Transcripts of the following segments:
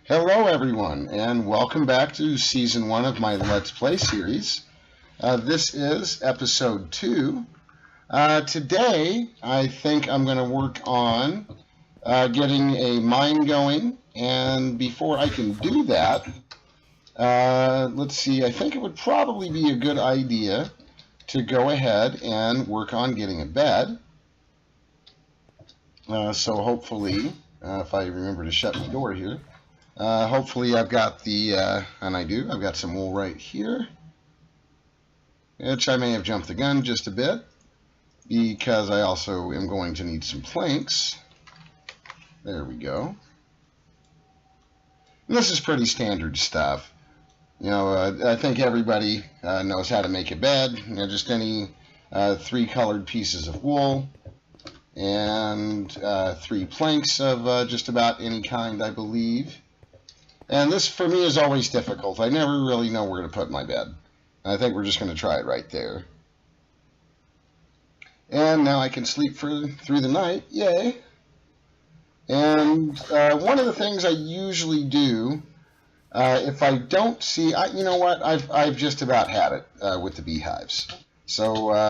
Hello everyone, and welcome back to Season 1 of my Let's Play series. This is Episode 2. Today, I think I'm going to work on getting a mine going, and before I can do that, let's see, I think it would probably be a good idea to go ahead and work on getting a bed. So hopefully, if I remember to shut my door here, hopefully I've got the, and I do, I've got some wool right here, which I may have jumped the gun just a bit, because I also am going to need some planks. There we go. And this is pretty standard stuff. You know, I think everybody knows how to make a bed. You know, just any 3 colored pieces of wool, and 3 planks of just about any kind, I believe. And this, for me, is always difficult. I never really know where to put my bed. I think we're just going to try it right there. And now I can sleep through the night. Yay! And one of the things I usually do, if I don't see, you know what? I've just about had it with the beehives. So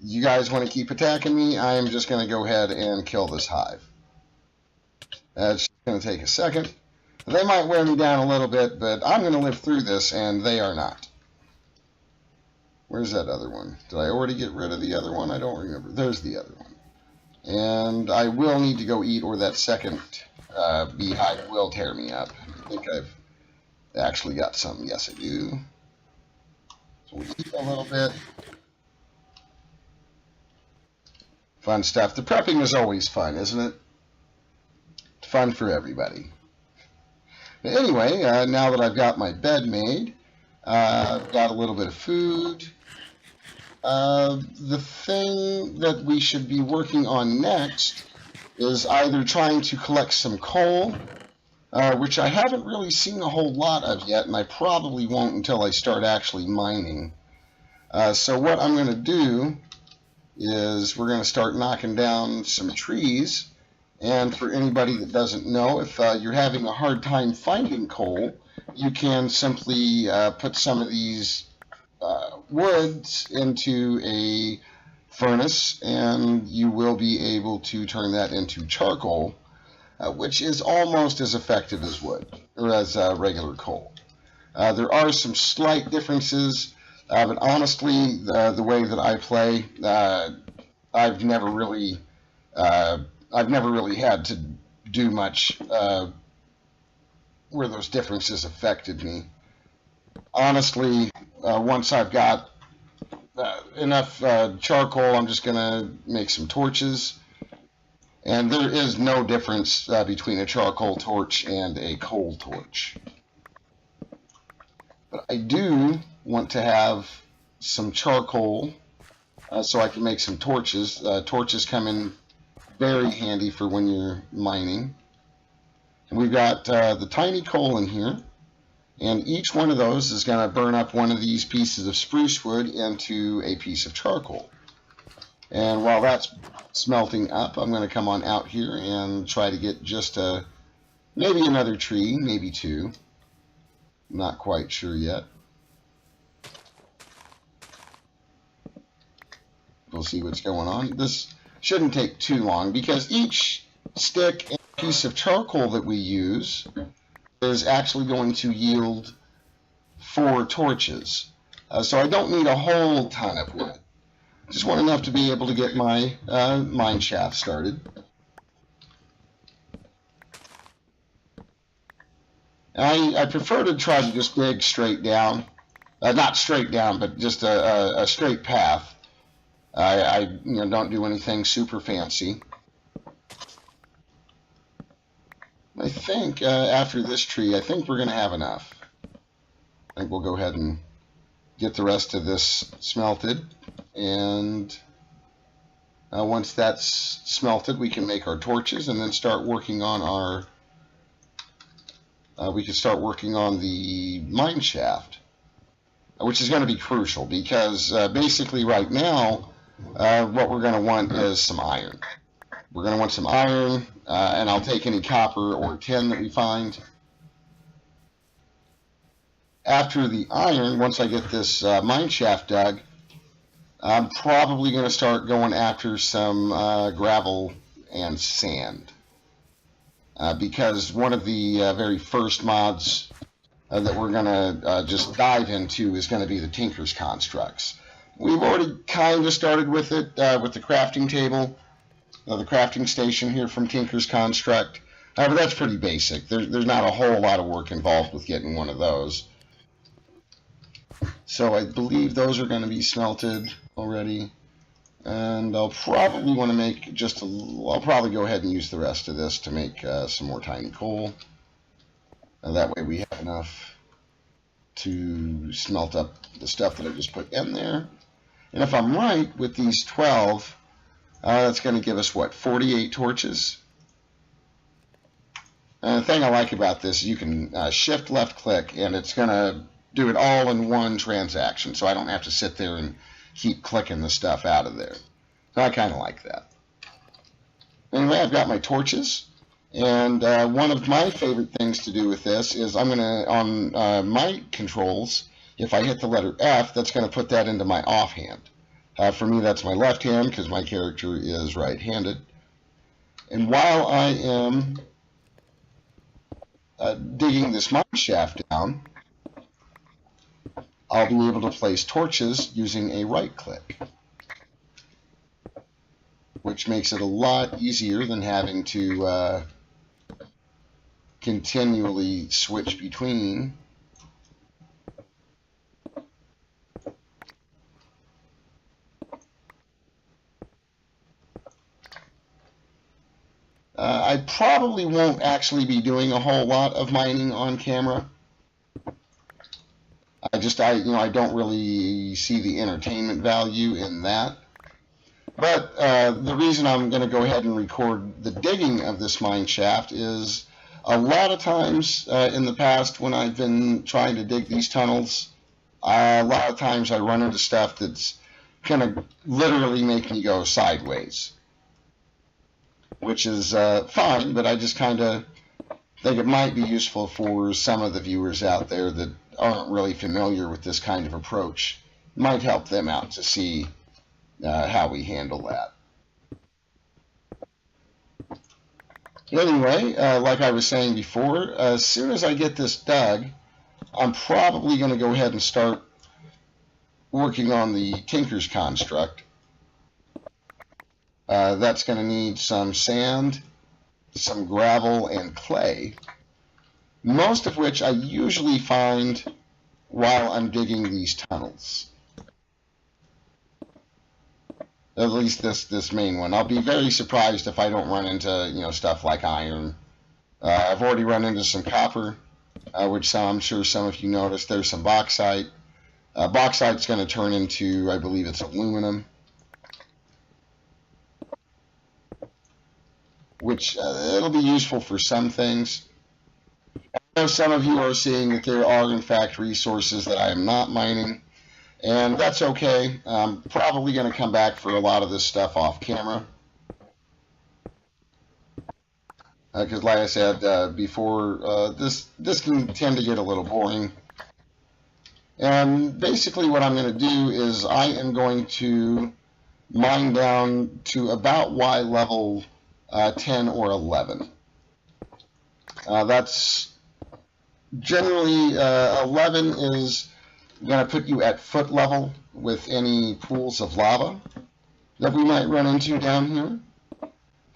you guys want to keep attacking me? I'm just going to go ahead and kill this hive. It's going to take a second. They might wear me down a little bit, but I'm going to live through this, and they are not. Where's that other one? Did I already get rid of the other one? I don't remember. There's the other one. And I will need to go eat, or that second beehive will tear me up. I think I've actually got some. Yes, I do. So we eat a little bit. Fun stuff. The prepping is always fun, isn't it? It's fun for everybody. But anyway, now that I've got my bed made, I've got a little bit of food. The thing that we should be working on next is either trying to collect some coal, which I haven't really seen a whole lot of yet, and I probably won't until I start actually mining. So what I'm going to do is we're going to start knocking down some trees. And for anybody that doesn't know, if you're having a hard time finding coal, you can simply put some of these woods into a furnace, and you will be able to turn that into charcoal, which is almost as effective as wood, or as regular coal. There are some slight differences, but honestly, the way that I play, I've never really had to do much where those differences affected me. Honestly, once I've got enough charcoal, I'm just going to make some torches. And there is no difference between a charcoal torch and a coal torch. But I do want to have some charcoal so I can make some torches. Torches come in very handy for when you're mining. And we've got the tiny coal in here, and each one of those is going to burn up one of these pieces of spruce wood into a piece of charcoal. And while that's smelting up, I'm going to come on out here and try to get just maybe another tree, maybe 2. Not quite sure yet. We'll see what's going on. This shouldn't take too long, because each stick and piece of charcoal that we use is actually going to yield 4 torches. So I don't need a whole ton of wood. Just want enough to be able to get my mine shaft started. I prefer to try to just dig straight down. Not straight down, but just a straight path. I don't do anything super fancy. I think after this tree, I think we're going to have enough. I think we'll go ahead and get the rest of this smelted. And once that's smelted, we can make our torches and then start working on we can start working on the mine shaft, which is going to be crucial, because basically right now, what we're going to want is some iron. We're going to want some iron, and I'll take any copper or tin that we find. after the iron, once I get this mine shaft dug, I'm probably going to start going after some gravel and sand. Because one of the very first mods that we're going to just dive into is going to be the Tinker's Constructs. We've already kind of started with it with the crafting table, the crafting station here from Tinker's Construct. But that's pretty basic. There's not a whole lot of work involved with getting one of those. So I believe those are going to be smelted already. And I'll probably want to make just a little, I'll probably go ahead and use the rest of this to make some more tiny coal. That way we have enough to smelt up the stuff that I just put in there. And if I'm right with these 12, that's going to give us, what, 48 torches? And the thing I like about this is you can shift left click and it's going to do it all in one transaction, so I don't have to sit there and keep clicking the stuff out of there. So I kind of like that. Anyway, I've got my torches, and one of my favorite things to do with this is I'm going to, on my controls, if I hit the letter F, that's going to put that into my offhand. For me, that's my left hand because my character is right-handed. And while I am digging this mine shaft down, I'll be able to place torches using a right click, which makes it a lot easier than having to continually switch between. I probably won't actually be doing a whole lot of mining on camera. I don't really see the entertainment value in that. But the reason I'm going to go ahead and record the digging of this mine shaft is a lot of times in the past when I've been trying to dig these tunnels, a lot of times I run into stuff that's going to literally make me go sideways, which is fine, but I just kind of think it might be useful for some of the viewers out there that aren't really familiar with this kind of approach. It might help them out to see how we handle that. Anyway, like I was saying before, as soon as I get this dug, I'm probably going to go ahead and start working on the Tinker's Construct. That's going to need some sand, some gravel, and clay, most of which I usually find while I'm digging these tunnels. At least this main one. I'll be very surprised if I don't run into stuff like iron. I've already run into some copper, which I'm sure some of you noticed. There's some bauxite. Bauxite's going to turn into, I believe it's aluminum, which it'll be useful for some things. I know some of you are seeing that there are, in fact, resources that I am not mining, and that's okay. I'm probably going to come back for a lot of this stuff off camera. Because like I said before, this can tend to get a little boring. And basically what I'm going to do is I am going to mine down to about Y level 10 or 11. That's generally 11 is going to put you at foot level with any pools of lava that we might run into down here.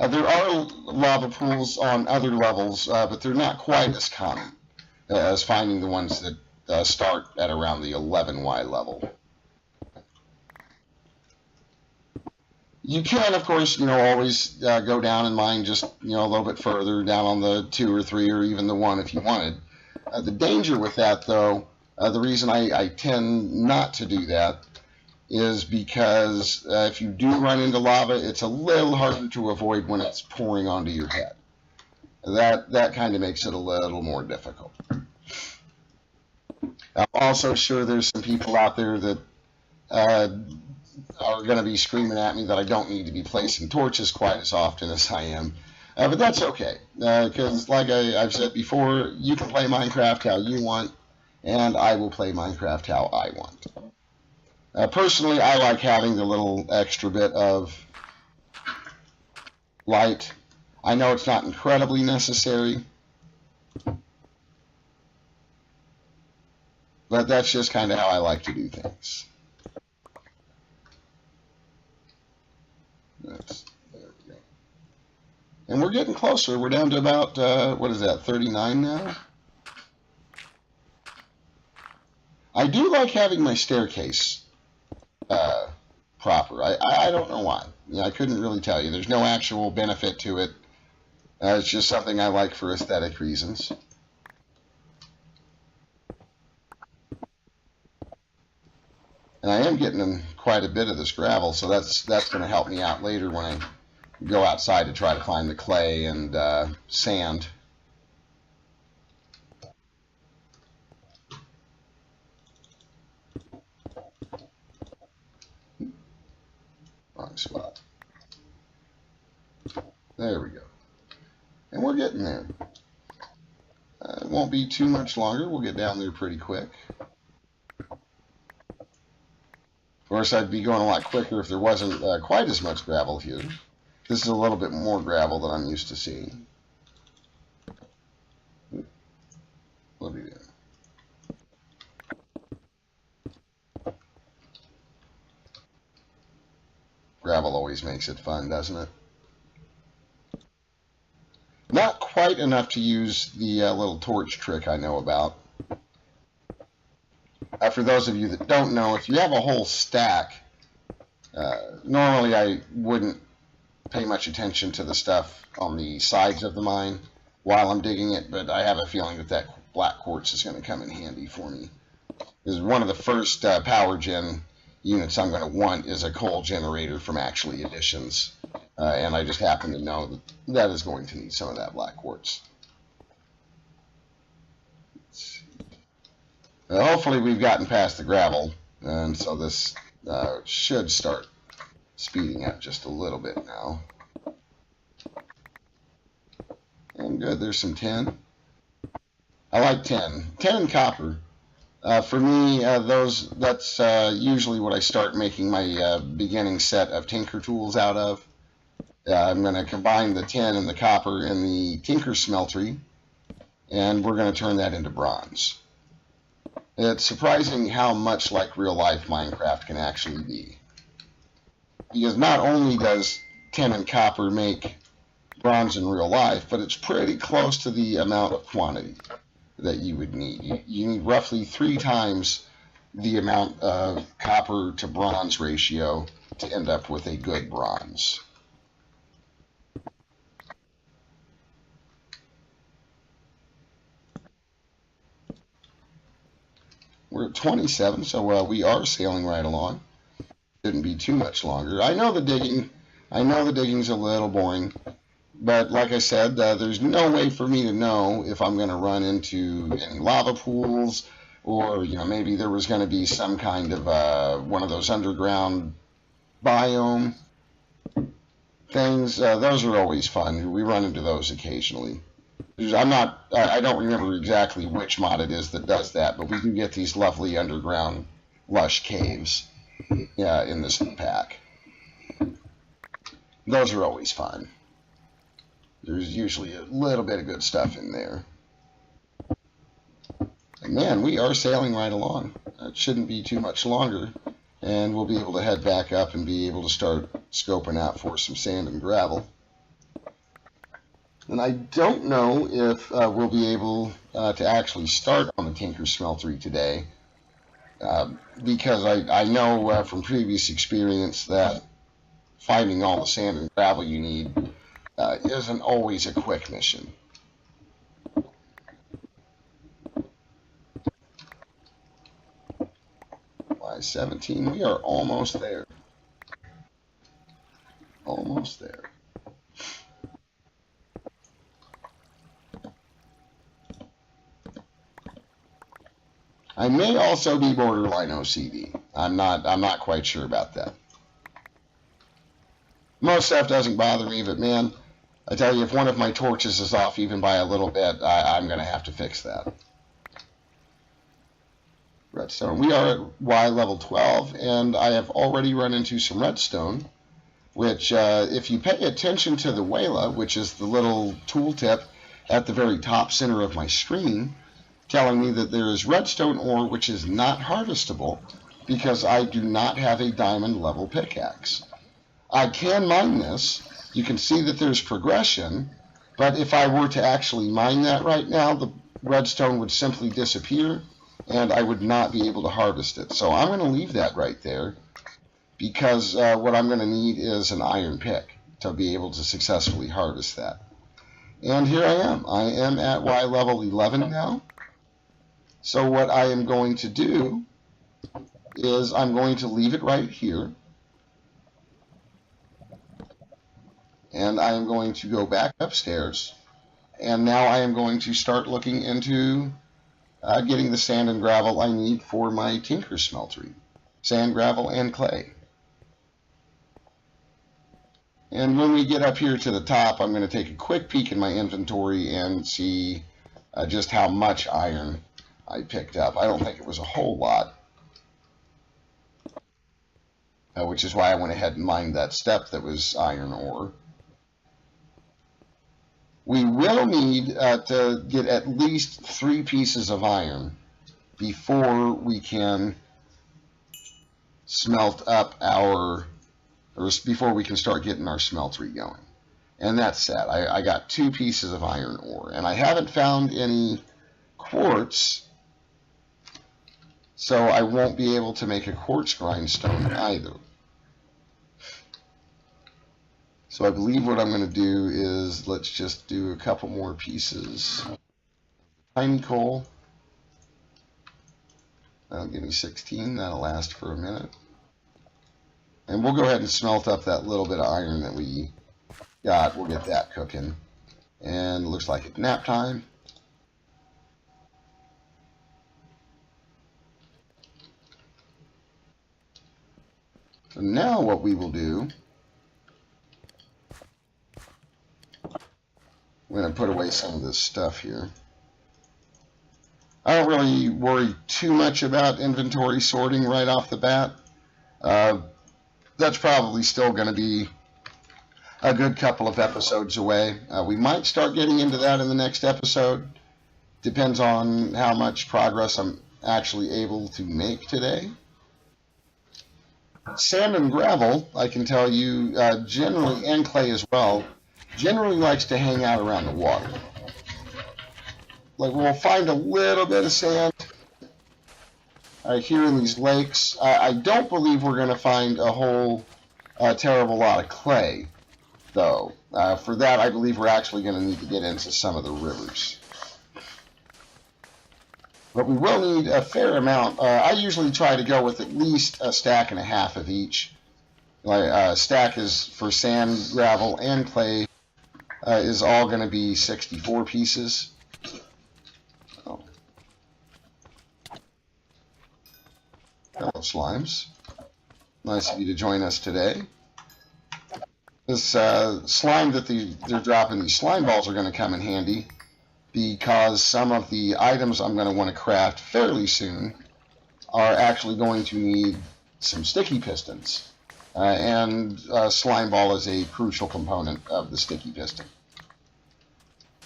There are lava pools on other levels, but they're not quite as common as finding the ones that start at around the 11Y level. You can, of course, always go down and mine just, a little bit further down on the 2 or 3 or even the 1 if you wanted. The danger with that, though, the reason I tend not to do that is because if you do run into lava, it's a little harder to avoid when it's pouring onto your head. That kind of makes it a little more difficult. I'm also sure there's some people out there that are going to be screaming at me that I don't need to be placing torches quite as often as I am. But that's okay, because like I've said before, you can play Minecraft how you want, and I will play Minecraft how I want. Personally, I like having the little extra bit of light. I know it's not incredibly necessary, but that's just kind of how I like to do things. There we go. And we're getting closer. We're down to about, what is that, 39 now? I do like having my staircase proper. I don't know why. I couldn't really tell you. There's no actual benefit to it. It's just something I like for aesthetic reasons. And I am getting in quite a bit of this gravel, so that's going to help me out later when I go outside to try to find the clay and sand. Wrong spot. There we go. And we're getting there. It won't be too much longer. We'll get down there pretty quick. Of course, I'd be going a lot quicker if there wasn't quite as much gravel here. This is a little bit more gravel than I'm used to seeing. What are you doing? Gravel always makes it fun, doesn't it? Not quite enough to use the little torch trick I know about. For those of you that don't know, if you have a whole stack, normally I wouldn't pay much attention to the stuff on the sides of the mine while I'm digging it, but I have a feeling that that black quartz is going to come in handy for me. Because one of the first power gen units I'm going to want is a coal generator from Actually Additions, and I just happen to know that that is going to need some of that black quartz. Hopefully we've gotten past the gravel, and so this should start speeding up just a little bit now. And good, there's some tin. I like tin. Tin and copper. For me, that's usually what I start making my beginning set of tinker tools out of. I'm going to combine the tin and the copper in the tinker smeltery, and we're going to turn that into bronze. It's surprising how much like real life Minecraft can actually be. Because not only does tin and copper make bronze in real life, but it's pretty close to the amount of quantity that you would need. You need roughly 3 times the amount of copper to bronze ratio to end up with a good bronze. We're at 27, so we are sailing right along. Shouldn't be too much longer. I know the digging's a little boring, but like I said, there's no way for me to know if I'm going to run into any lava pools, or maybe there was going to be some kind of one of those underground biome things. Those are always fun. We run into those occasionally. I don't remember exactly which mod it is that does that, but we do get these lovely underground lush caves in this pack. Those are always fun. There's usually a little bit of good stuff in there. And man, we are sailing right along. It shouldn't be too much longer, and we'll be able to head back up and be able to start scoping out for some sand and gravel. And I don't know if we'll be able to actually start on the Tinker Smeltery today, because I know from previous experience that finding all the sand and gravel you need isn't always a quick mission. By 17, we are almost there. Almost there. I may also be borderline OCD. I'm not quite sure about that. Most stuff doesn't bother me, but man, I tell you, if one of my torches is off even by a little bit, I'm going to have to fix that. redstone. We are at Y level 12, and I have already run into some redstone, which if you pay attention to the Wayla, which is the little tooltip at the very top center of my screen, telling me that there is redstone ore which is not harvestable because I do not have a diamond level pickaxe. I can mine this. You can see that there's progression, but if I were to actually mine that right now, the redstone would simply disappear and I would not be able to harvest it. So I'm going to leave that right there because what I'm going to need is an iron pick to be able to successfully harvest that. And here I am. I am at Y level 11 now. So what I am going to do is I'm going to leave it right here. And I am going to go back upstairs. And now I am going to start looking into getting the sand and gravel I need for my tinker smeltery. Sand, gravel, and clay. And when we get up here to the top, I'm going to take a quick peek in my inventory and see just how much iron I picked up. I don't think it was a whole lot, which is why I went ahead and mined that step that was iron ore. We will need to get at least 3 pieces of iron before we can smelt up our, or before we can start getting our smeltery going. And that's that. I got 2 pieces of iron ore, and I haven't found any quartz, so I won't be able to make a quartz grindstone either. So I believe what I'm going to do is let's just do a couple more pieces. Tiny coal. That'll give me 16. That'll last for a minute. And we'll go ahead and smelt up that little bit of iron that we got. We'll get that cooking. And it looks like it's nap time. So now what we will do, I'm going to put away some of this stuff here. I don't really worry too much about inventory sorting right off the bat. That's probably still going to be a good couple of episodes away. We might start getting into that in the next episode. Depends on how much progress I'm actually able to make today. Sand and gravel, I can tell you, generally, and clay as well, generally likes to hang out around the water. Like, we'll find a little bit of sand here in these lakes. I don't believe we're going to find a whole terrible lot of clay, though. For that, I believe we're actually going to need to get into some of the rivers. But we will need a fair amount. I usually try to go with at least a stack and a half of each. Stack is for sand, gravel, and clay is all going to be 64 pieces. Oh. Hello, slimes. Nice of you to join us today. This slime that they're dropping, these slime balls are going to come in handy, because some of the items I'm going to want to craft fairly soon are actually going to need some sticky pistons. And slime ball is a crucial component of the sticky piston.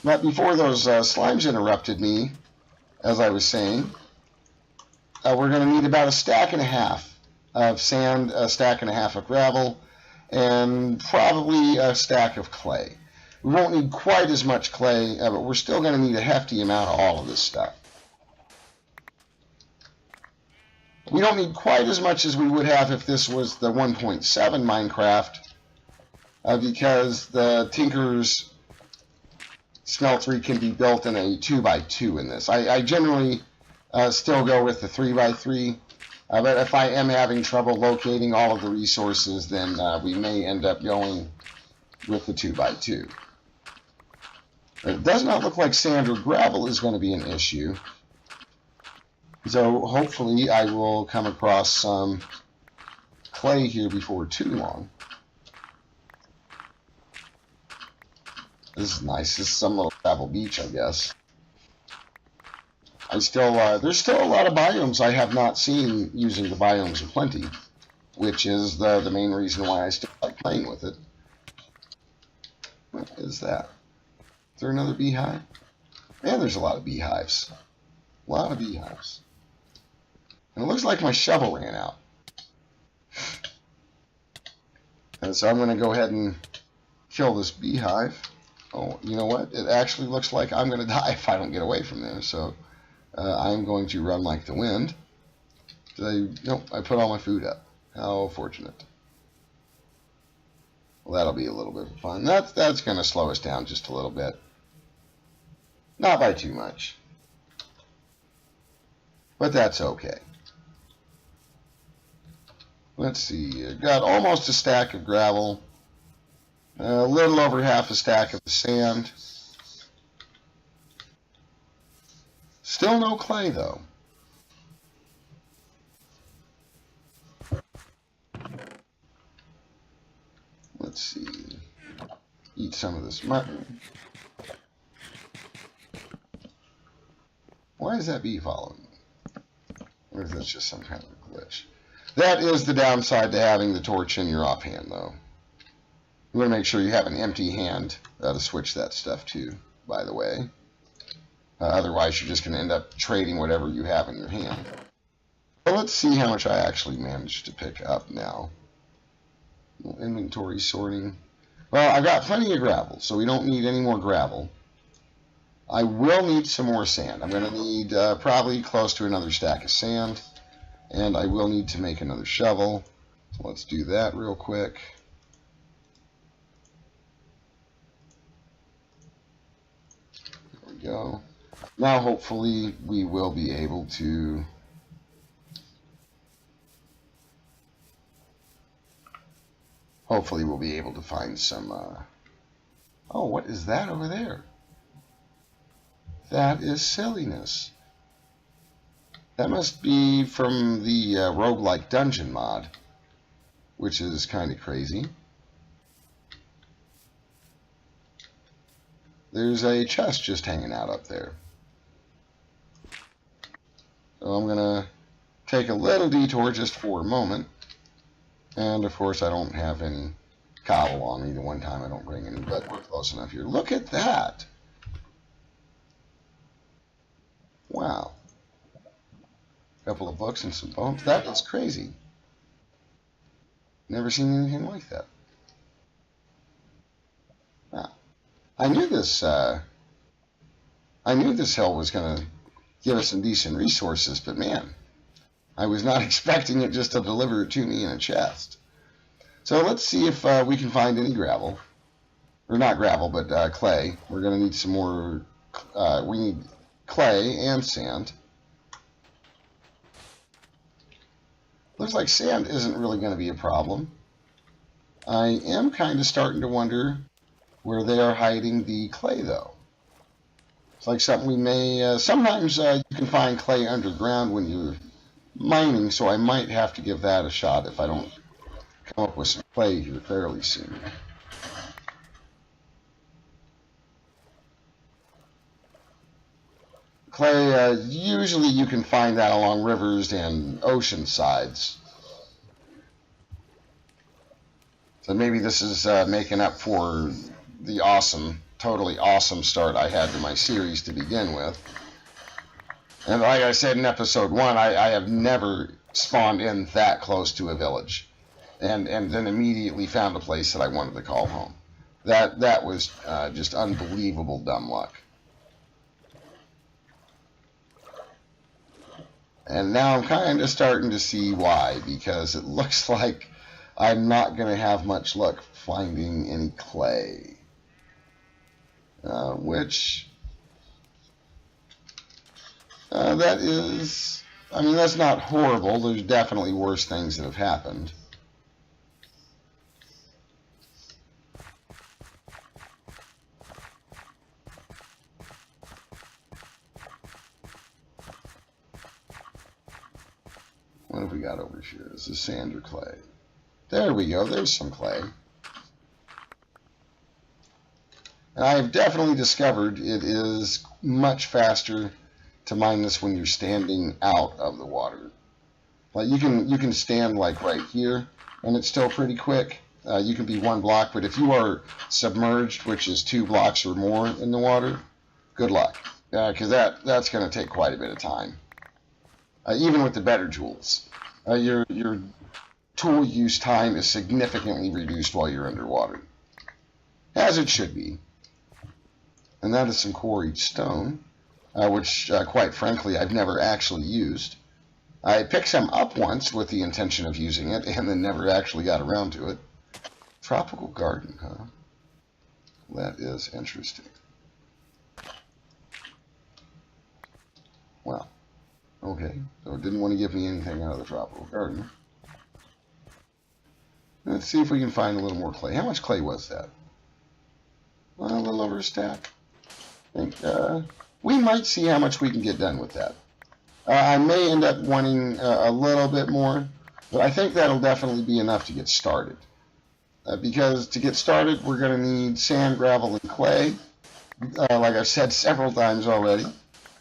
But before those slimes interrupted me, as I was saying, we're going to need about a stack and a half of sand, a stack and a half of gravel, and probably a stack of clay. We won't need quite as much clay, but we're still going to need a hefty amount of all of this stuff. We don't need quite as much as we would have if this was the 1.7 Minecraft, because the Tinker's smeltery can be built in a 2x2 in this. I generally still go with the 3x3, but if I am having trouble locating all of the resources, then we may end up going with the 2x2. It does not look like sand or gravel is going to be an issue. So hopefully I will come across some clay here before too long. This is nice. This is some little gravel beach, I guess. there's still a lot of biomes I have not seen using the biomes of plenty, which is the main reason why I still like playing with it. What is that? Is there another beehive? Man, there's a lot of beehives. A lot of beehives. And it looks like my shovel ran out. And so I'm going to go ahead and kill this beehive. Oh, you know what? It actually looks like I'm going to die if I don't get away from there. So I'm going to run like the wind. Nope, I put all my food up. How fortunate. Well, that'll be a little bit of fun. That's going to slow us down just a little bit. Not by too much. But that's okay. Let's see. I've got almost a stack of gravel. A little over half a stack of the sand. Still no clay, though. Let's see. Eat some of this mutton. Why is that bee following me? Or is that just some kind of a glitch? That is the downside to having the torch in your offhand, though. You want to make sure you have an empty hand to switch that stuff to, by the way. Otherwise, you're just going to end up trading whatever you have in your hand. But let's see how much I actually managed to pick up now. Inventory sorting. Well, I've got plenty of gravel, so we don't need any more gravel. I will need some more sand. I'm going to need probably close to another stack of sand. And I will need to make another shovel. So let's do that real quick. There we go. Now hopefully we will be able to find some oh, what is that over there? That is silliness. That must be from the roguelike dungeon mod, which is kind of crazy. There's a chest just hanging out up there. So I'm going to take a little detour just for a moment. And of course I don't have any cobble on me. The one time I don't bring any, but we're close enough here. Look at that. Wow. A couple of books and some poems. That is crazy. Never seen anything like that. Wow. I knew this hill was going to give us some decent resources, but man, I was not expecting it just to deliver it to me in a chest. So let's see if we can find any gravel. Or not gravel, but clay. We're going to need some more, we need clay and sand. Looks like sand isn't really going to be a problem. I am kind of starting to wonder where they are hiding the clay, though. It's like something we may... sometimes you can find clay underground when you're mining, so I might have to give that a shot if I don't come up with some clay here fairly soon. Clay, usually you can find that along rivers and ocean sides. So maybe this is making up for the totally awesome start I had to my series to begin with. And like I said in episode 1, I have never spawned in that close to a village. And then immediately found a place that I wanted to call home. That was just unbelievable dumb luck. And now I'm kind of starting to see why, because it looks like I'm not going to have much luck finding any clay. Which, that is, I mean, that's not horrible. There's definitely worse things that have happened. What have we got over here? Is this sand or clay? There we go. There's some clay. And I have definitely discovered it is much faster to mine this when you're standing out of the water. Like you can stand like right here, and it's still pretty quick. You can be 1 block, but if you are submerged, which is 2 blocks or more in the water, good luck, because that's going to take quite a bit of time. Even with the better tools, your tool use time is significantly reduced while you're underwater, as it should be. And that is some quarried stone, which, quite frankly, I've never actually used. I picked some up once with the intention of using it, and then never actually got around to it. Tropical garden, huh? That is interesting. Well, okay, so it didn't want to give me anything out of the tropical garden. Let's see if we can find a little more clay. How much clay was that? Well, a little over a stack. I think we might see how much we can get done with that. I may end up wanting a little bit more, but I think that'll definitely be enough to get started. Because to get started, we're going to need sand, gravel, and clay, like I've said several times already.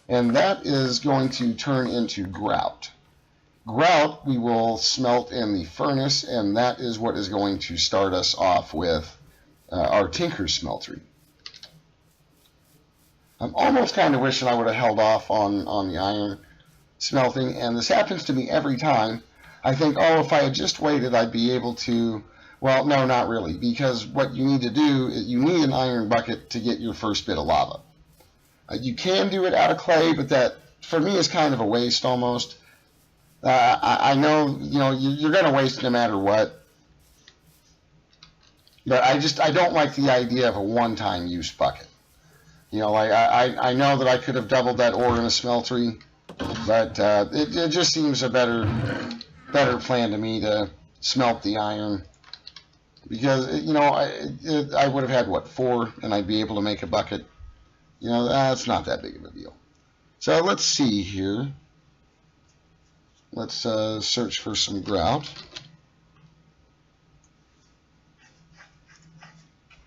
And that is going to turn into grout. Grout we will smelt in the furnace, and that is what is going to start us off with our tinker smeltery. I'm almost kind of wishing I would have held off on the iron smelting, and this happens to me every time. I think, oh, if I had just waited, I'd be able to. Well, no, not really, because what you need to do is you need an iron bucket to get your first bit of lava. You can do it out of clay, but that, for me, is kind of a waste almost. I know, you're going to waste no matter what, but I don't like the idea of a one-time use bucket. Like I know that I could have doubled that ore in a smeltery, but it just seems a better plan to me to smelt the iron. Because, I would have had, what, 4, and I'd be able to make a bucket. That's not that big of a deal. So let's see here. Let's search for some grout.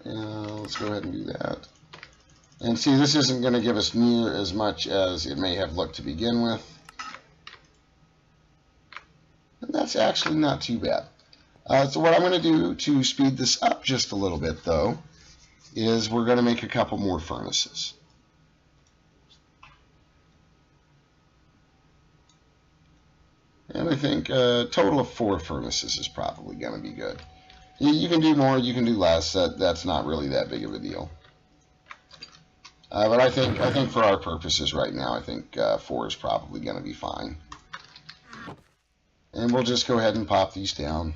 And let's go ahead and do that. And see, this isn't going to give us near as much as it may have looked to begin with. And that's actually not too bad. So what I'm going to do to speed this up just a little bit, though, is we're going to make a couple more furnaces. And I think a total of 4 furnaces is probably going to be good. You can do more, you can do less. That's not really that big of a deal. But I think for our purposes right now, I think 4 is probably going to be fine. And we'll just go ahead and pop these down.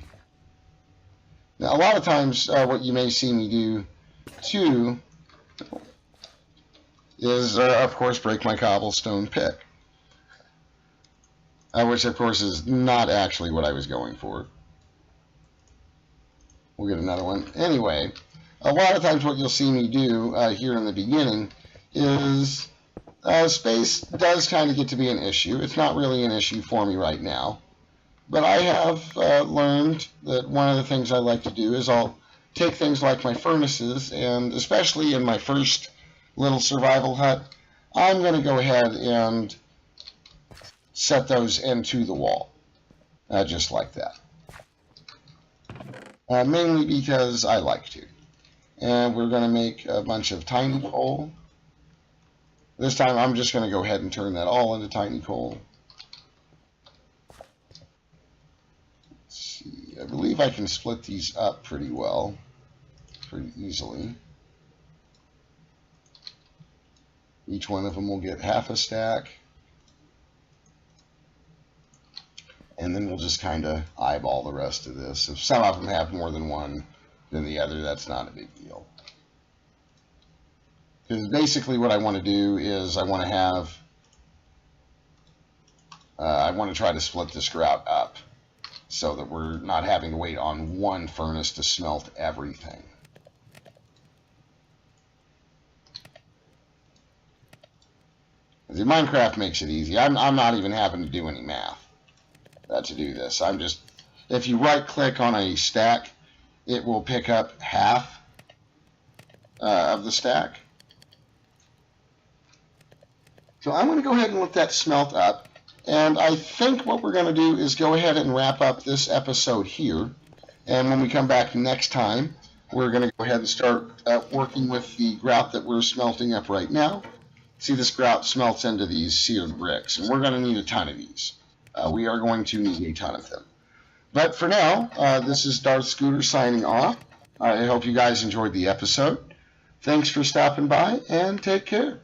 Now, a lot of times, what you may see me do, too, is, of course, break my cobblestone pick. Which, of course, is not actually what I was going for. We'll get another one. Anyway, a lot of times what you'll see me do here in the beginning is space does kind of get to be an issue. It's not really an issue for me right now. But I have learned that one of the things I like to do is I'll take things like my furnaces, and especially in my first little survival hut, I'm going to go ahead and set those into the wall, just like that. Mainly because I like to. And we're going to make a bunch of tiny coal. This time I'm just going to go ahead and turn that all into tiny coal. I believe I can split these up pretty well, pretty easily. Each one of them will get half a stack. And then we'll just kind of eyeball the rest of this. If some of them have more than one than the other, that's not a big deal. Because basically what I want to do is I want to try to split this grout up, so that we're not having to wait on one furnace to smelt everything. See, Minecraft makes it easy. I'm not even having to do any math to do this. If you right click on a stack, it will pick up half of the stack. So I'm going to go ahead and let that smelt up. And I think what we're going to do is go ahead and wrap up this episode here. And when we come back next time, we're going to go ahead and start working with the grout that we're smelting up right now. See, this grout smelts into these seared bricks, and we're going to need a ton of these. We are going to need a ton of them. But for now, this is Darth Scooter signing off. I hope you guys enjoyed the episode. Thanks for stopping by, and take care.